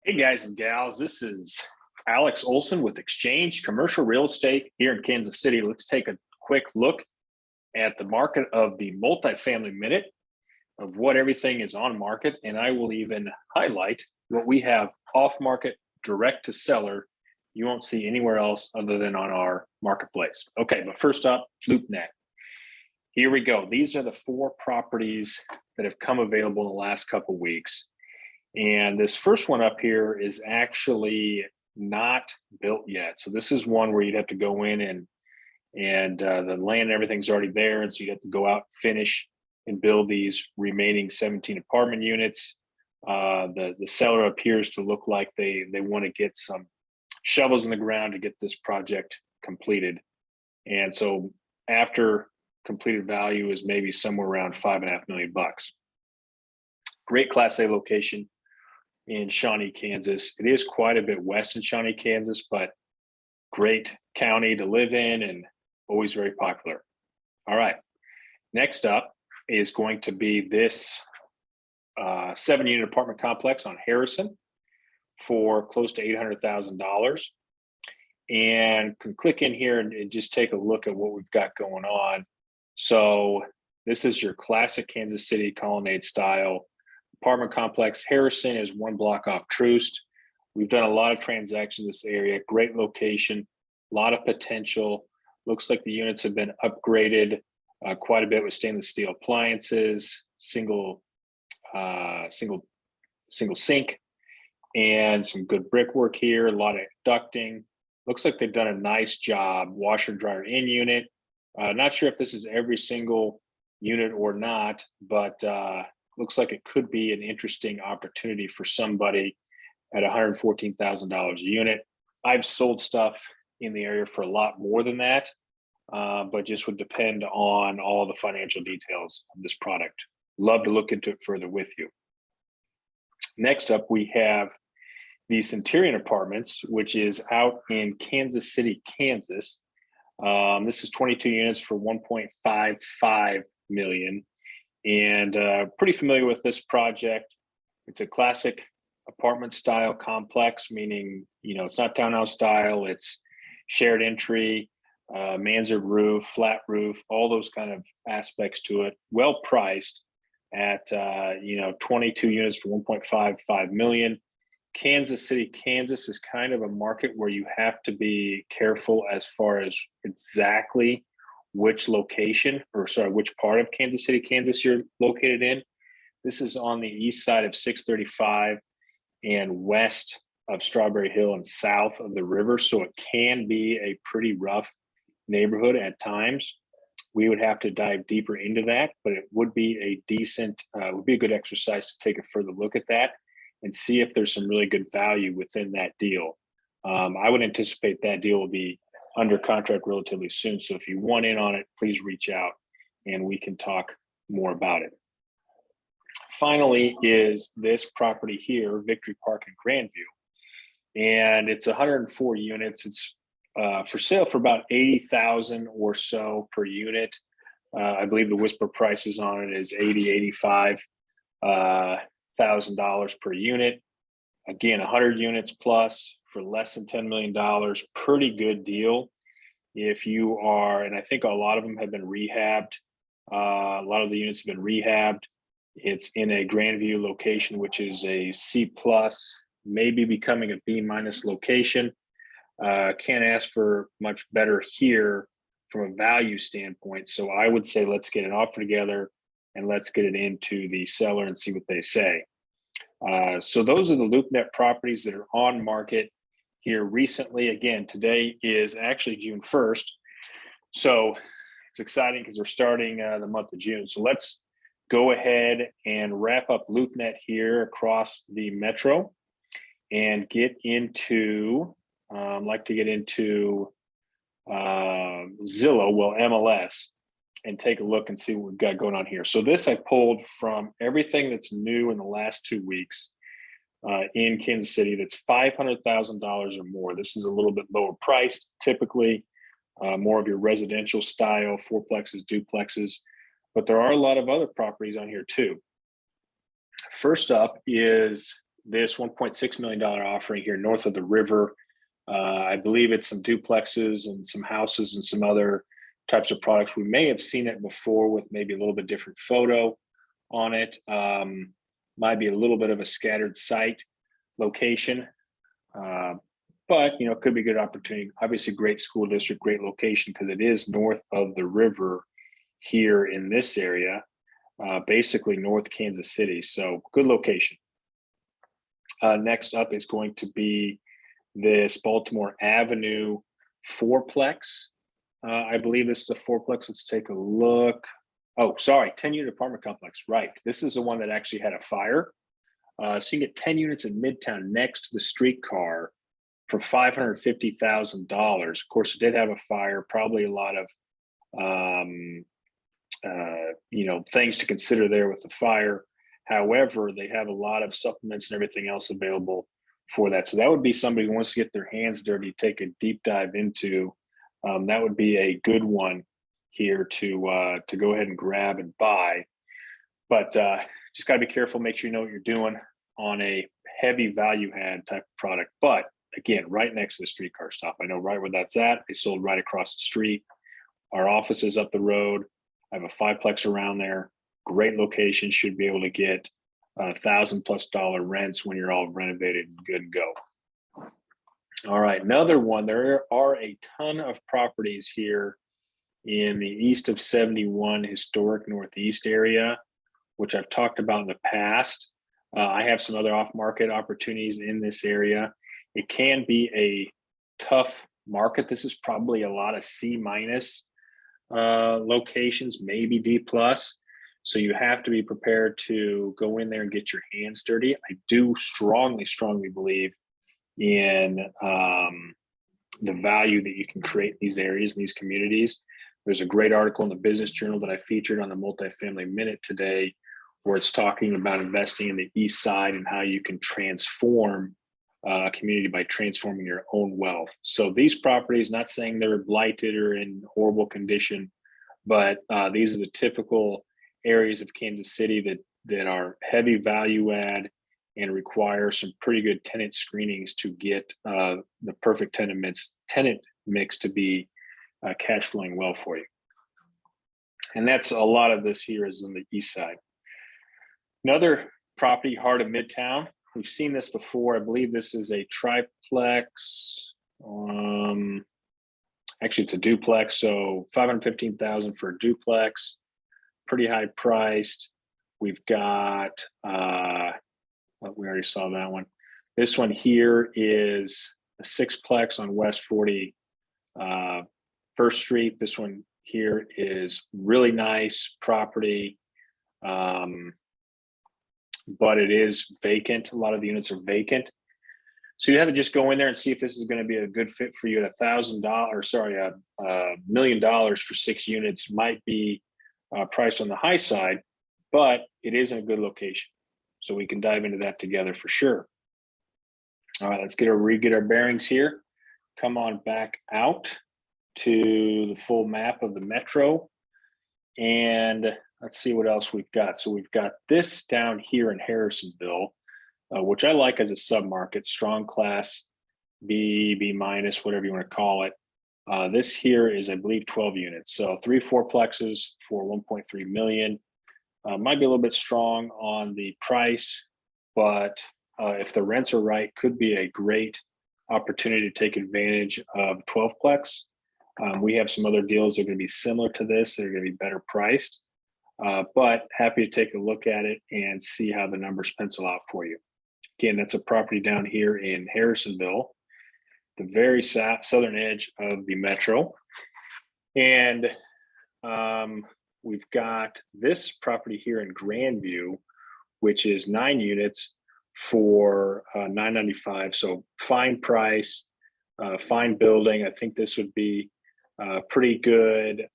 Hey guys and gals, this is Alex Olson with Xchange Commercial Real Estate here in Kansas City. Let's take a quick look at the market of the multifamily minute of what everything is on market. And I will even highlight what we have off market, direct to seller. You won't see anywhere else other than on our marketplace. Okay, but first up, LoopNet. Here we go. These are the 4 properties that have come available in the last couple of weeks. And this first one up here is actually not built yet. So this is one where you'd have to go in and the land and everything's already there. And so you have to go out, finish, and build these remaining 17 apartment units. The seller appears to look like they want to get some shovels in the ground to get this project completed. And so after completed value is maybe somewhere around $5.5 million. Great Class A location in Shawnee, Kansas. It is quite a bit west in Shawnee, Kansas, but great county to live in and always very popular. All right, next up is going to be this 7-unit apartment complex on Harrison for close to $800,000. And can click in here and just take a look at what we've got going on. So this is your classic Kansas City colonnade style apartment complex. Harrison is 1 block off Troost. We've done a lot of transactions in this area. Great location, a lot of potential. Looks like the units have been upgraded quite a bit with stainless steel appliances, single sink, and some good brickwork here. A lot of ducting. Looks like they've done a nice job. Washer dryer in unit. Not sure if this is every single unit or not, but looks like it could be an interesting opportunity for somebody at $114,000 a unit. I've sold stuff in the area for a lot more than that, but just would depend on all the financial details of this product. Love to look into it further with you. Next up, we have the Centurion Apartments, which is out in Kansas City, Kansas. This is 22 units for $1.55 million. And pretty familiar with this project. It's a classic apartment style complex, meaning, it's not townhouse style, it's shared entry, mansard roof, flat roof, all those kind of aspects to it. Well priced at 22 units for $1.55 million. Kansas City, Kansas is kind of a market where you have to be careful as far as exactly which which part of Kansas City, Kansas you're located in. This is on the east side of 635 and west of Strawberry Hill and south of the river. So it can be a pretty rough neighborhood at times. We would have to dive deeper into that, but it would be a good exercise to take a further look at that and see if there's some really good value within that deal. I would anticipate that deal will be under contract relatively soon. So if you want in on it, please reach out and we can talk more about it. Finally is this property here, Victory Park in Grandview. And it's 104 units. It's for sale for about $80,000 or so per unit. I believe the whisper prices on it is $85,000 per unit. Again, 100 units plus for less than $10 million. Pretty good deal. If you are, and I think a lot of them have been rehabbed. A lot of the units have been rehabbed. It's in a Grandview location, which is a C+, maybe becoming a B- location. Can't ask for much better here from a value standpoint. So I would say let's get an offer together and let's get it into the seller and see what they say. So those are the LoopNet properties that are on market here recently. Again, today is actually June 1st. So it's exciting because we're starting the month of June. So let's go ahead and wrap up LoopNet here across the metro and get into, like to get into Zillow, MLS, and take a look and see what we've got going on here. So this I pulled from everything that's new in the last 2 weeks in Kansas City that's $500,000 or more. This is a little bit lower priced, typically more of your residential style, fourplexes, duplexes, but there are a lot of other properties on here too. First up is this $1.6 million offering here north of the river. I believe it's some duplexes and some houses and some other types of products. We may have seen it before with maybe a little bit different photo on it. Might be a little bit of a scattered site location, but it could be a good opportunity. Obviously, great school district, great location because it is north of the river here in this area, basically North Kansas City. So good location. Next up is going to be this Baltimore Avenue fourplex. I believe this is a fourplex. Let's take a look. Oh, sorry, 10-unit apartment complex. Right. This is the one that actually had a fire. So you can get 10 units in Midtown next to the streetcar for $550,000. Of course, it did have a fire, probably a lot of things to consider there with the fire. However, they have a lot of supplements and everything else available for that. So that would be somebody who wants to get their hands dirty, take a deep dive into. That would be a good one here to go ahead and grab and buy. But just got to be careful, make sure you know what you're doing on a heavy value add type of product. But again, right next to the streetcar stop. I know right where that's at. They sold right across the street. Our office is up the road. I have a fiveplex around there. Great location, should be able to get $1,000+ rents when you're all renovated and good to go. All right, another one. There are a ton of properties here in the east of 71 historic Northeast area, which I've talked about in the past. I have some other off-market opportunities in this area. It can be a tough market. This is probably a lot of C- locations, maybe D+. So you have to be prepared to go in there and get your hands dirty. I do strongly believe in the value that you can create in these areas, in these communities. There's a great article in the Business Journal that I featured on the Multifamily Minute today, where it's talking about investing in the East Side and how you can transform a community by transforming your own wealth. So these properties, not saying they're blighted or in horrible condition, but these are the typical areas of Kansas City that are heavy value add and require some pretty good tenant screenings to get the perfect tenant mix to be cash flowing well for you. And that's a lot of this here is in the East Side. Another property, heart of Midtown. We've seen this before. I believe this is a triplex. Actually, it's a duplex. So $515,000 for a duplex. Pretty high priced. We've got, we already saw that one. This one here is a sixplex on West 41st Street. This one here is really nice property, but it is vacant. A lot of the units are vacant. So you have to just go in there and see if this is going to be a good fit for you at $1 million for 6 units might be priced on the high side, but it is in a good location. So we can dive into that together for sure. All right, let's get our bearings here. Come on back out to the full map of the metro. And let's see what else we've got. So we've got this down here in Harrisonville, which I like as a submarket, strong class B, B-, whatever you want to call it. This here is, I believe, 12 units. So 3 fourplexes for $1.3 million. Might be a little bit strong on the price, but if the rents are right, could be a great opportunity to take advantage of 12plex. We have some other deals that are going to be similar to this. They're going to be better priced, but happy to take a look at it and see how the numbers pencil out for you. Again, that's a property down here in Harrisonville, the very southern edge of the metro. And we've got this property here in Grandview, which is 9 units for $995. So fine price, fine building. I think this would be a pretty good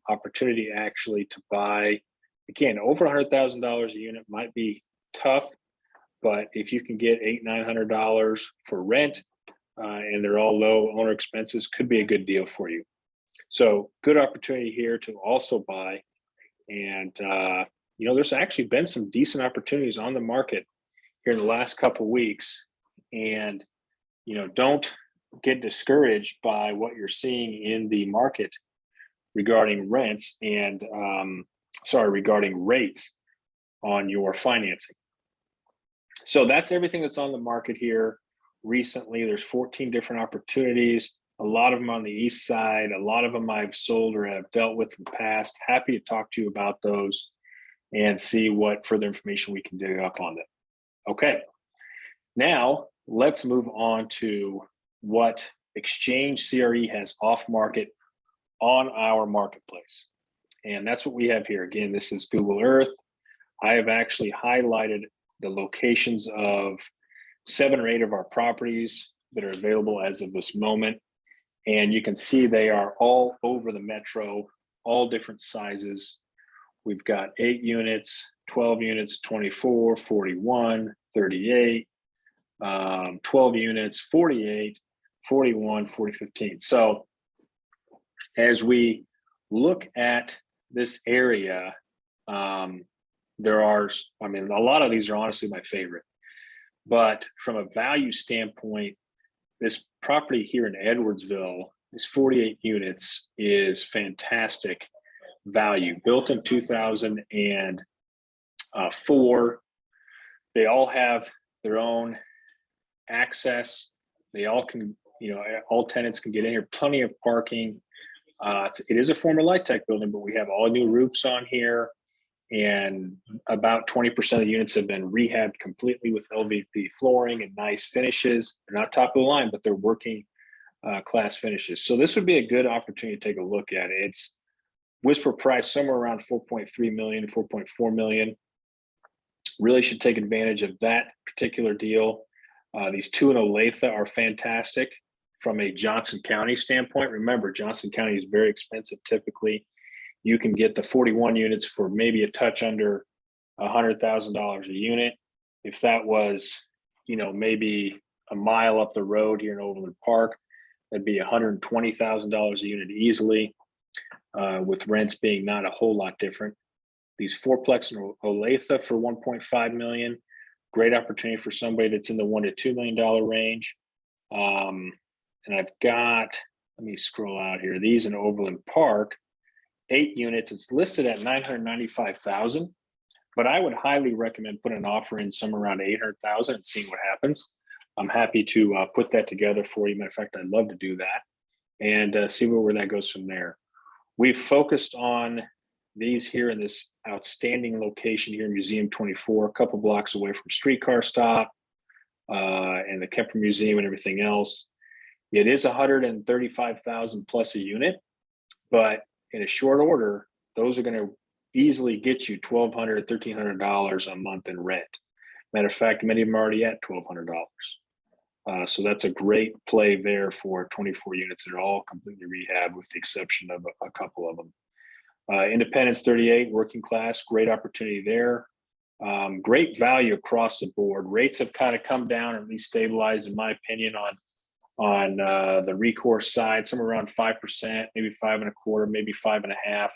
opportunity actually to buy. Again, over $100,000 a unit might be tough, but if you can get $800-900 for rent, and they're all low owner expenses, could be a good deal for you. So good opportunity here to also buy. And, there's actually been some decent opportunities on the market here in the last couple weeks. And, don't get discouraged by what you're seeing in the market regarding rents and, regarding rates on your financing. So that's everything that's on the market here recently. There's 14 different opportunities, a lot of them on the east side, a lot of them I've sold or have dealt with in the past. Happy to talk to you about those and see what further information we can dig up on them. Okay, now let's move on to what Xchange CRE has off market on our marketplace. And that's what we have here. Again, this is Google Earth. I have actually highlighted the locations of 7 or 8 of our properties that are available as of this moment. And you can see they are all over the metro, all different sizes. We've got 8 units, 12 units, 24, 41, 38, 12 units, 48, 41, 40, 15. So as we look at this area, there are, a lot of these are honestly my favorite. But from a value standpoint, this property here in Edwardsville, this 48 units, is fantastic value. Built in 2004. They all have their own access. They all can, all tenants can get in here, plenty of parking. It is a former Light Tech building, but we have all new roofs on here. And about 20% of the units have been rehabbed completely with LVP flooring and nice finishes. They're not top of the line, but they're working class finishes. So this would be a good opportunity to take a look at it. It's whisper price somewhere around 4.3 million, 4.4 million. Really should take advantage of that particular deal. These 2 in Olathe are fantastic from a Johnson County standpoint. Remember, Johnson County is very expensive typically. You can get the 41 units for maybe a touch under $100,000 a unit. If that was, maybe a mile up the road here in Overland Park, that'd be $120,000 a unit easily, with rents being not a whole lot different. These 4-plex in Olathe for 1.5 million, great opportunity for somebody that's in the $1 to $2 million range. And I've got, let me scroll out here. These in Overland Park, 8 units. It's listed at $995,000, but I would highly recommend putting an offer in somewhere around $800,000 and seeing what happens. I'm happy to put that together for you. Matter of fact, I'd love to do that and see where that goes from there. We've focused on these here in this outstanding location here in Museum 24, a couple blocks away from Streetcar Stop and the Kemper Museum and everything else. It is $135,000 plus a unit, but in a short order, those are going to easily get you $1,200, $1,300 a month in rent. Matter of fact, many of them are already at $1,200. So that's a great play there for 24 units that are all completely rehabbed with the exception of a couple of them. Independence 38, working class, great opportunity there. Great value across the board. Rates have kind of come down, or at least stabilized, in my opinion, on the recourse side, somewhere around 5%, maybe 5.25%, maybe 5.5%.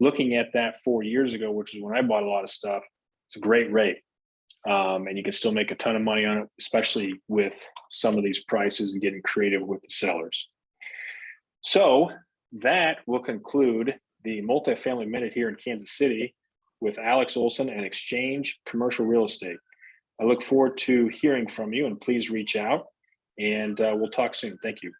Looking at that 4 years ago, which is when I bought a lot of stuff, it's a great rate. And you can still make a ton of money on it, especially with some of these prices and getting creative with the sellers. So that will conclude the Multifamily Minute here in Kansas City with Alex Olson and Xchange Commercial Real Estate. I look forward to hearing from you, and please reach out, and we'll talk soon. Thank you.